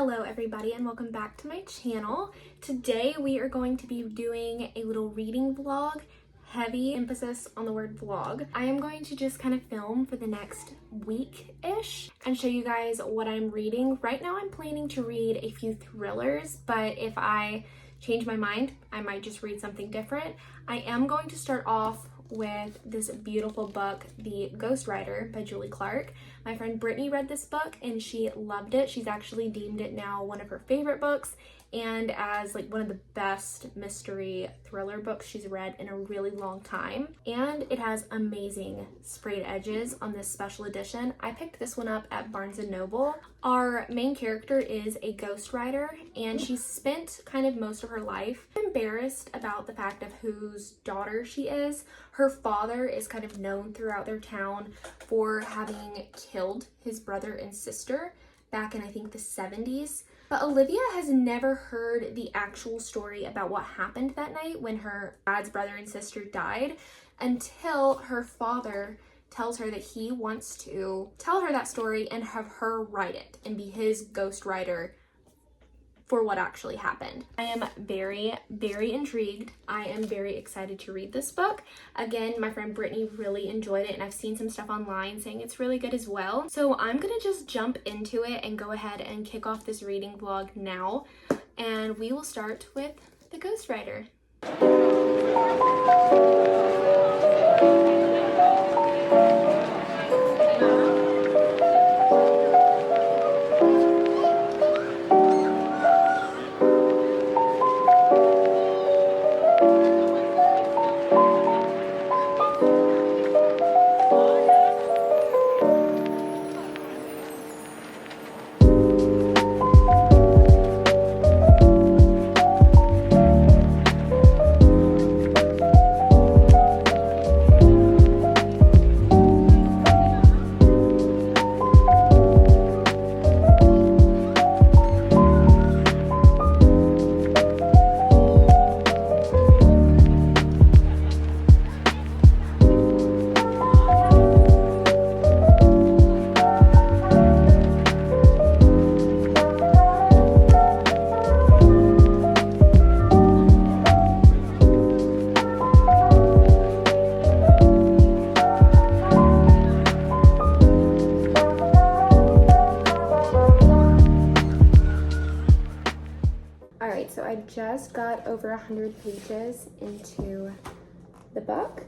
Hello everybody and welcome back to my channel. Today we are going to be doing a little reading vlog, heavy emphasis on the word vlog. I am going to just kind of film for the next week-ish and show you guys what I'm reading. Right now I'm planning to read a few thrillers, but if I change my mind, I might just read something different. I am going to start off with this beautiful book, The Ghostwriter by Julie Clark. My friend Brittany read this book and she loved it. She's actually deemed it now one of her favorite books and as like one of the best mystery thriller books she's read in a really long time. And it has amazing sprayed edges on this special edition. I picked this one up at Barnes & Noble. Our main character is a ghostwriter and she's spent kind of most of her life embarrassed about the fact of whose daughter she is. Her father is kind of known throughout their town for having killed his brother and sister back in I think the 70s. But Olivia has never heard the actual story about what happened that night when her dad's brother and sister died until her father tells her that he wants to tell her that story and have her write it and be his ghostwriter for what actually happened. I am very, very intrigued. I am very excited to read this book. Again, my friend Brittany really enjoyed it and I've seen some stuff online saying it's really good as well. So I'm gonna just jump into it and go ahead and kick off this reading vlog now. And we will start with The Ghostwriter. So I just got over 100 pages into the book,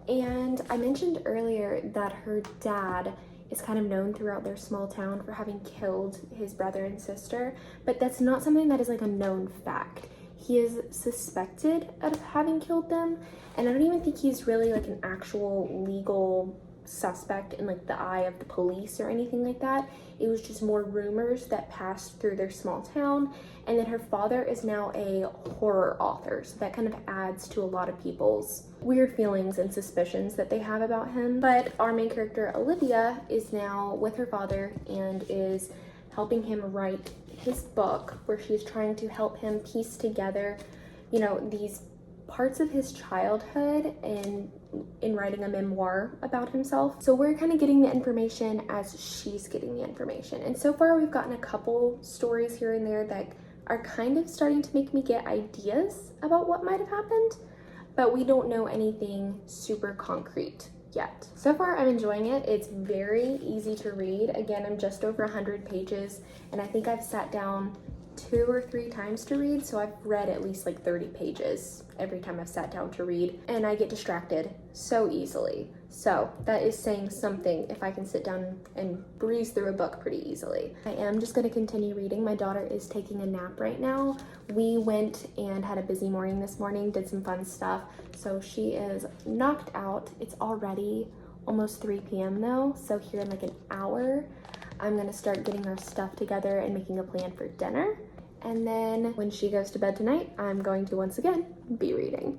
and I mentioned earlier that her dad is kind of known throughout their small town for having killed his brother and sister, but that's not something that is like a known fact. He is suspected of having killed them, and I don't even think he's really like an actual legal suspect in like the eye of the police or anything like that. It was just more rumors that passed through their small town. And then her father is now a horror author, so that kind of adds to a lot of people's weird feelings and suspicions that they have about him. But our main character Olivia is now with her father and is helping him write his book, where she's trying to help him piece together, you know, these parts of his childhood and in writing a memoir about himself. So we're kind of getting the information as she's getting the information. And so far we've gotten a couple stories here and there that are kind of starting to make me get ideas about what might have happened, but we don't know anything super concrete yet. So far I'm enjoying it. It's very easy to read. Again, I'm just over 100 pages and I think I've sat down 2 or 3 times to read, so I've read at least like 30 pages every time I've sat down to read, and I get distracted so easily. So that is saying something if I can sit down and breeze through a book pretty easily. I am just going to continue reading. My daughter is taking a nap right now. We went and had a busy morning this morning, did some fun stuff, so she is knocked out. It's already almost 3 p.m. though, so here in like an hour I'm gonna start getting our stuff together and making a plan for dinner. And then when she goes to bed tonight, I'm going to once again be reading.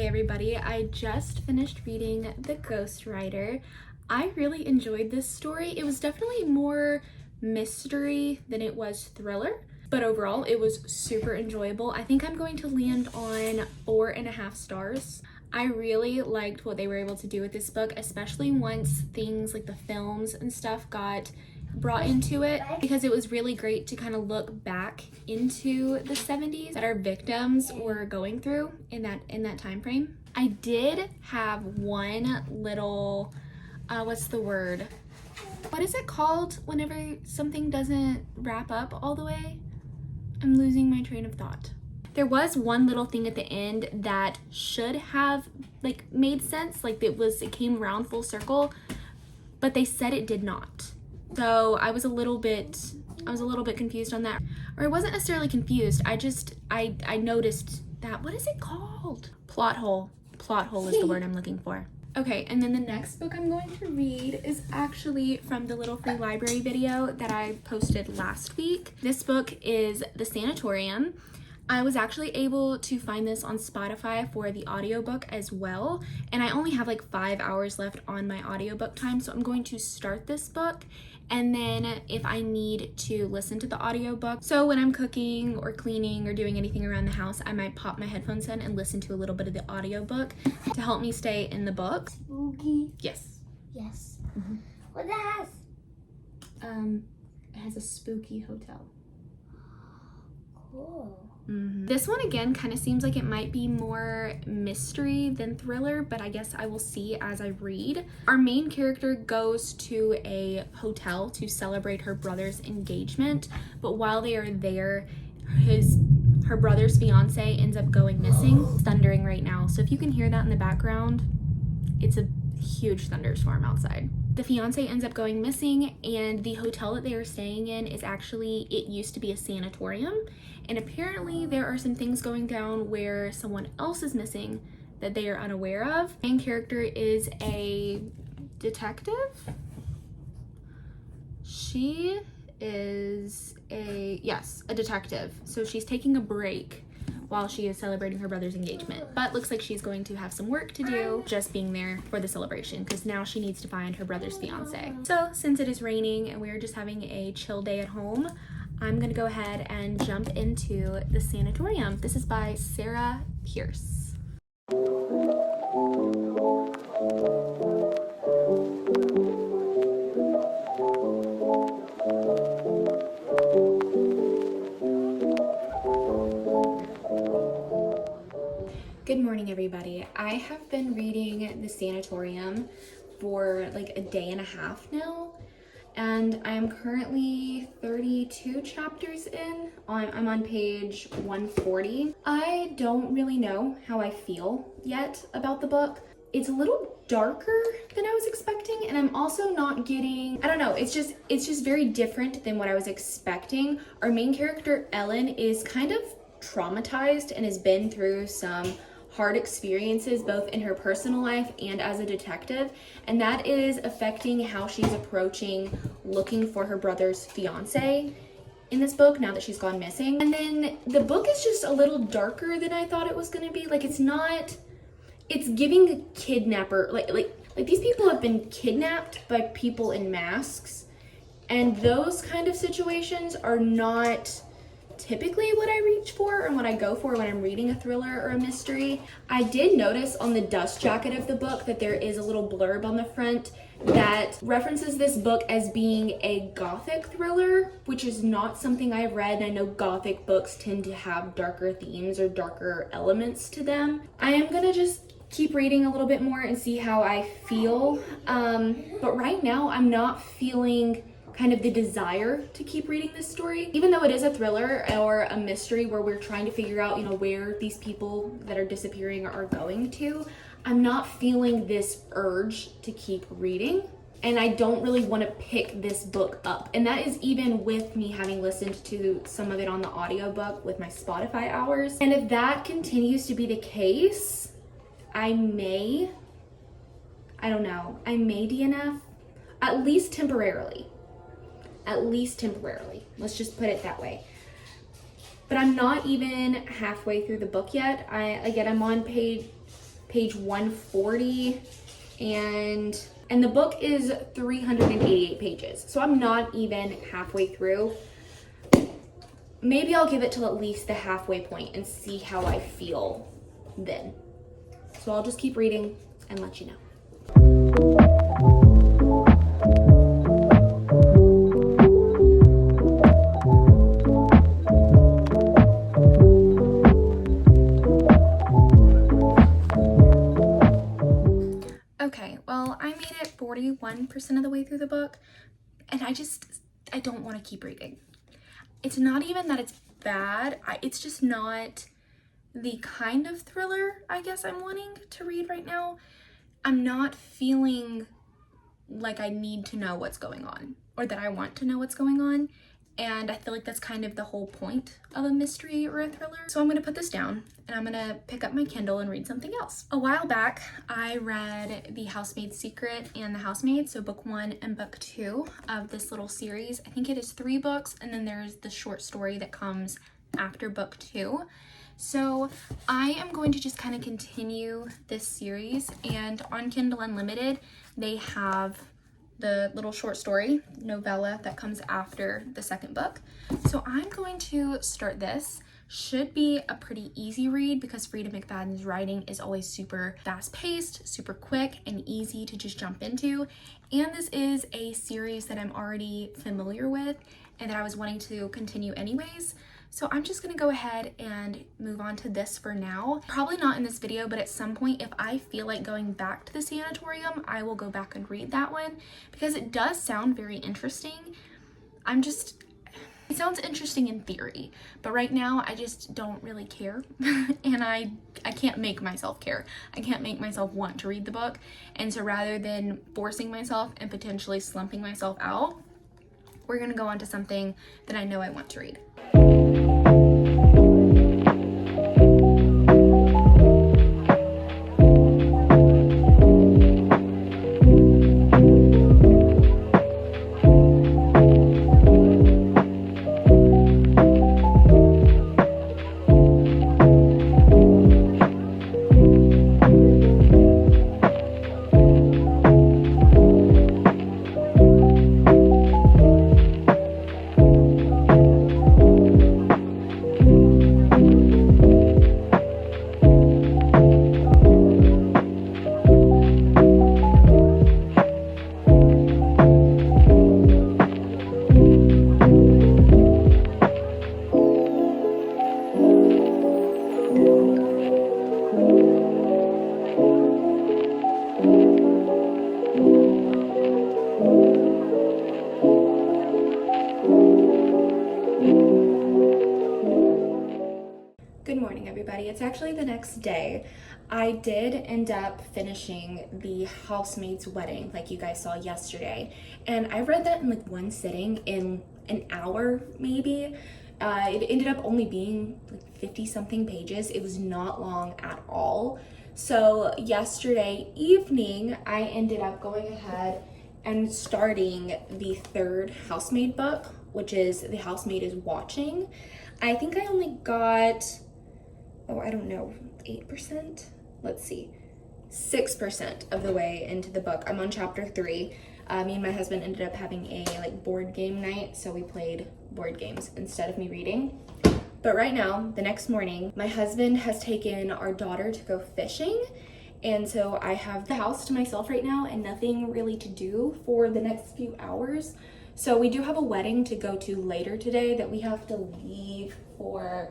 Hey everybody, I just finished reading The Ghostwriter. I really enjoyed this story. It was definitely more mystery than it was thriller, but overall it was super enjoyable. I think I'm going to land on 4.5 stars. I really liked what they were able to do with this book, especially once things like the films and stuff got brought into it, because it was really great to kind of look back into the 70s that our victims were going through in that time frame. I did have one little what's the word? What is it called whenever something doesn't wrap up all the way? I'm losing my train of thought. There was one little thing at the end that should have like made sense, like it came around full circle, but they said it did not. So I was a little bit confused on that. Or I wasn't necessarily confused. I noticed that, what is it called? Plot hole. Plot hole is the word I'm looking for. Okay, and then the next book I'm going to read is actually from the little free library video that I posted last week. This book is The Sanitorium. I was actually able to find this on Spotify for the audiobook as well, and I only have like 5 hours left on my audiobook time, so I'm going to start this book, and then if I need to listen to the audiobook, so when I'm cooking or cleaning or doing anything around the house, I might pop my headphones in and listen to a little bit of the audiobook to help me stay in the book. Spooky? Yes. Yes. Mm-hmm. What that has? It has a spooky hotel. Cool. Mm-hmm. This one again kind of seems like it might be more mystery than thriller, but I guess I will see as I read. Our main character goes to a hotel to celebrate her brother's engagement, but while they are there, her brother's fiance ends up going missing. It's thundering right now, so if you can hear that in the background, it's a huge thunderstorm outside. The fiance ends up going missing, and the hotel that they are staying in is actually, it used to be a sanatorium, and apparently there are some things going down where someone else is missing that they are unaware of. The main character is a detective. She is a detective. So she's taking a break while she is celebrating her brother's engagement, but looks like she's going to have some work to do just being there for the celebration, because now she needs to find her brother's fiance. So since it is raining and we're just having a chill day at home, I'm gonna go ahead and jump into The Sanitorium. This is by Sarah Pierce. Good morning, everybody. I have been reading The Sanitorium for like a day and a half now, and I am currently 32 chapters in. I'm on page 140. I don't really know how I feel yet about the book. It's a little darker than I was expecting, and I'm also not getting, I don't know, it's just very different than what I was expecting. Our main character, Ellen, is kind of traumatized and has been through some hard experiences both in her personal life and as a detective, and that is affecting how she's approaching looking for her brother's fiance in this book now that she's gone missing. And then the book is just a little darker than I thought it was going to be. Like, it's giving a kidnapper, like these people have been kidnapped by people in masks, and those kind of situations are not typically what I reach for and what I go for when I'm reading a thriller or a mystery. I did notice on the dust jacket of the book that there is a little blurb on the front that references this book as being a gothic thriller, which is not something I've read. I know gothic books tend to have darker themes or darker elements to them. I am gonna just keep reading a little bit more and see how I feel, but right now I'm not feeling kind of the desire to keep reading this story. Even though it is a thriller or a mystery where we're trying to figure out, where these people that are disappearing are going to, I'm not feeling this urge to keep reading, and I don't really want to pick this book up. And that is even with me having listened to some of it on the audiobook with my Spotify hours. And if that continues to be the case, I may DNF, at least temporarily. Let's just put it that way. But I'm not even halfway through the book yet. I'm on page page 140, and the book is 388 pages. So I'm not even halfway through. Maybe I'll give it till at least the halfway point and see how I feel then. So I'll just keep reading and let you know. Okay, well, I made it 41% of the way through the book, and I don't want to keep reading. It's not even that it's bad, it's just not the kind of thriller I guess I'm wanting to read right now. I'm not feeling like I need to know what's going on, or that I want to know what's going on, and I feel like that's kind of the whole point of a mystery or a thriller. So I'm gonna put this down and I'm gonna pick up my Kindle and read something else. A while back, I read The Housemaid's Secret and The Housemaid, so book 1 and book 2 of this little series. I think it is 3 books, and then there's the short story that comes after book 2. So I am going to just kind of continue this series, and on Kindle Unlimited, they have the little short story novella that comes after the second book. So I'm going to start this. Should be a pretty easy read because Frida McFadden's writing is always super fast-paced, super quick, and easy to just jump into. And this is a series that I'm already familiar with and that I was wanting to continue anyways. So I'm just gonna go ahead and move on to this for now. Probably not in this video, but at some point, if I feel like going back to the Sanitorium, I will go back and read that one because it does sound very interesting. It sounds interesting in theory, but right now I just don't really care. And I can't make myself care. I can't make myself want to read the book. And so rather than forcing myself and potentially slumping myself out, we're gonna go on to something that I know I want to read. Good morning, everybody. It's actually the next day. I did end up finishing The Housemaids Wedding, like you guys saw yesterday, and I read that in like one sitting in an hour, maybe. It ended up only being like 50-something pages. It was not long at all. So yesterday evening, I ended up going ahead and starting the 3rd Housemaid book, which is The Housemaid is Watching. I think I only got, 8%? Let's see, 6% of the way into the book. I'm on chapter 3. Me and my husband ended up having a board game night, so we played board games instead of me reading. But right now, the next morning, my husband has taken our daughter to go fishing, and so I have the house to myself right now and nothing really to do for the next few hours. So we do have a wedding to go to later today that we have to leave for,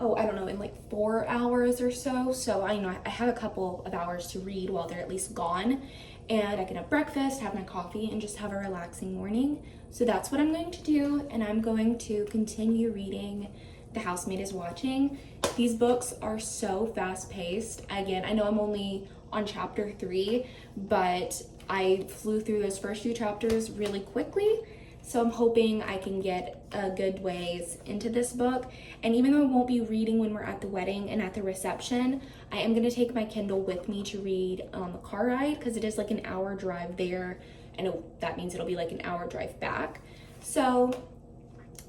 in like 4 hours or so. So I have a couple of hours to read while they're at least gone, and I can have breakfast, have my coffee, and just have a relaxing morning. So that's what I'm going to do, and I'm going to continue reading The Housemaid is Watching. These books are so fast-paced. Again, I know I'm only on chapter 3, but I flew through those first few chapters really quickly. So I'm hoping I can get a good ways into this book. And even though I won't be reading when we're at the wedding and at the reception, I am going to take my Kindle with me to read on the car ride, because it is like an hour drive there, and that means it'll be like an hour drive back. So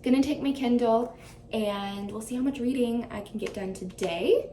gonna take my Kindle and we'll see how much reading I can get done today.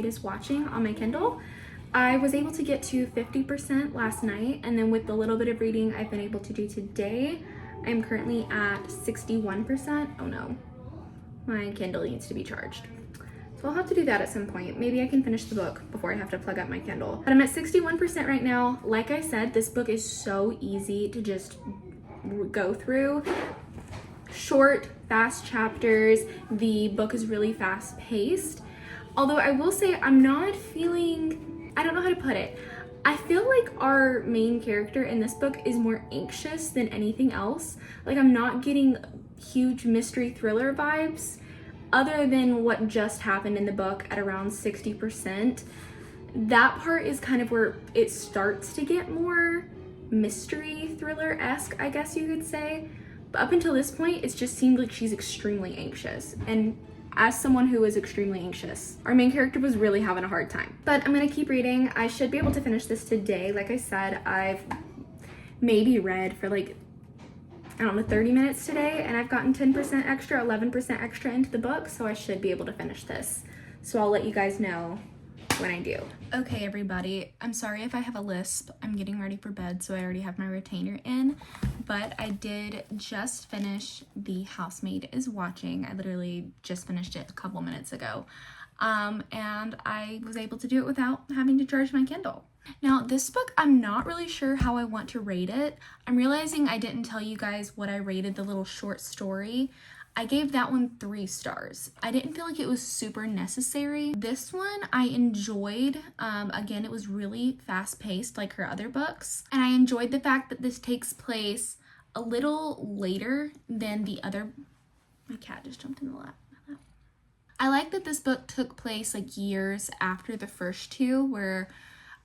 Is Watching on my Kindle. I was able to get to 50% last night, and then with the little bit of reading I've been able to do today, I'm currently at 61%. Oh no, my Kindle needs to be charged. So I'll have to do that at some point. Maybe I can finish the book before I have to plug up my Kindle. But I'm at 61% right now. Like I said, this book is so easy to just go through. Short, fast chapters. The book is really fast paced. Although I will say I'm not feeling, I don't know how to put it. I feel like our main character in this book is more anxious than anything else. Like I'm not getting huge mystery thriller vibes other than what just happened in the book at around 60%. That part is kind of where it starts to get more mystery thriller-esque, I guess you could say. But up until this point, it's just seemed like she's extremely anxious. And as someone who is extremely anxious, our main character was really having a hard time. But I'm gonna keep reading. I should be able to finish this today. Like I said, I've maybe read for like, I don't know, 30 minutes today, and I've gotten 10% extra, 11% extra into the book, so I should be able to finish this. So I'll let you guys know when I do. Okay, everybody, I'm sorry if I have a lisp. I'm getting ready for bed, so I already have my retainer in, but I did just finish The Housemaid Is Watching. I literally just finished it a couple minutes ago, and I was able to do it without having to charge my Kindle. Now, this book, I'm not really sure how I want to rate it. I'm realizing I didn't tell you guys what I rated the little short story. I gave that one 3 stars. I didn't feel like it was super necessary. This one I enjoyed. Again, it was really fast-paced like her other books. And I enjoyed the fact that this takes place a little later than the other... My cat just jumped in the lap. I like that this book took place like years after the first 2, where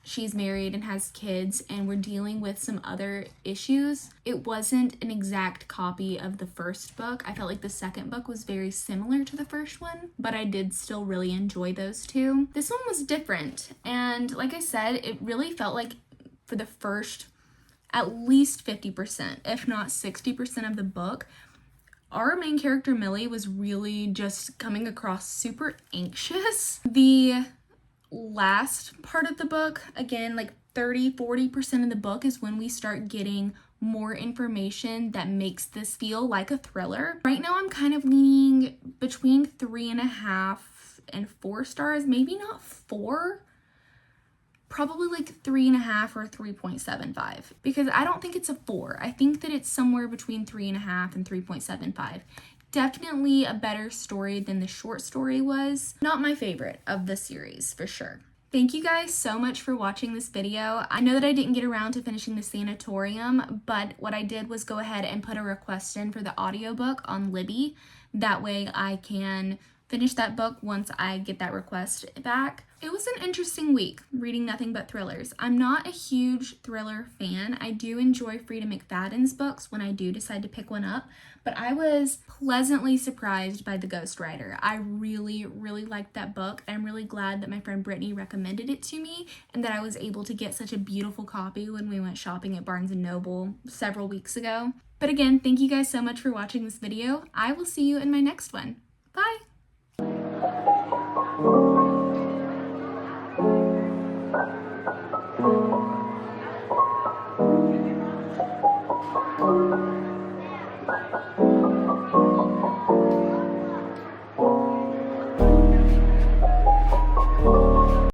she's married and has kids and we're dealing with some other issues. It wasn't an exact copy of the first book. I felt like the second book was very similar to the first one, but I did still really enjoy those 2. This one was different, and like I said, it really felt like for the first at least 50%, if not 60% of the book, our main character Millie was really just coming across super anxious. The last part of the book, again, like 30-40% of the book is when we start getting more information that makes this feel like a thriller. Right now I'm kind of leaning between 3.5 and 4 stars, maybe not 4, probably like 3.5 or 3.75, because I don't think it's a 4. I think that it's somewhere between 3.5 and 3.75. Definitely a better story than the short story was. Not my favorite of the series, for sure. Thank you guys so much for watching this video. I know that I didn't get around to finishing the Sanitorium, but what I did was go ahead and put a request in for the audiobook on Libby. That way I can finish that book once I get that request back. It was an interesting week reading nothing but thrillers. I'm not a huge thriller fan. I do enjoy Frida McFadden's books when I do decide to pick one up, but I was pleasantly surprised by The Ghostwriter. I really, really liked that book. I'm really glad that my friend Brittany recommended it to me and that I was able to get such a beautiful copy when we went shopping at Barnes & Noble several weeks ago. But again, thank you guys so much for watching this video. I will see you in my next one. Bye!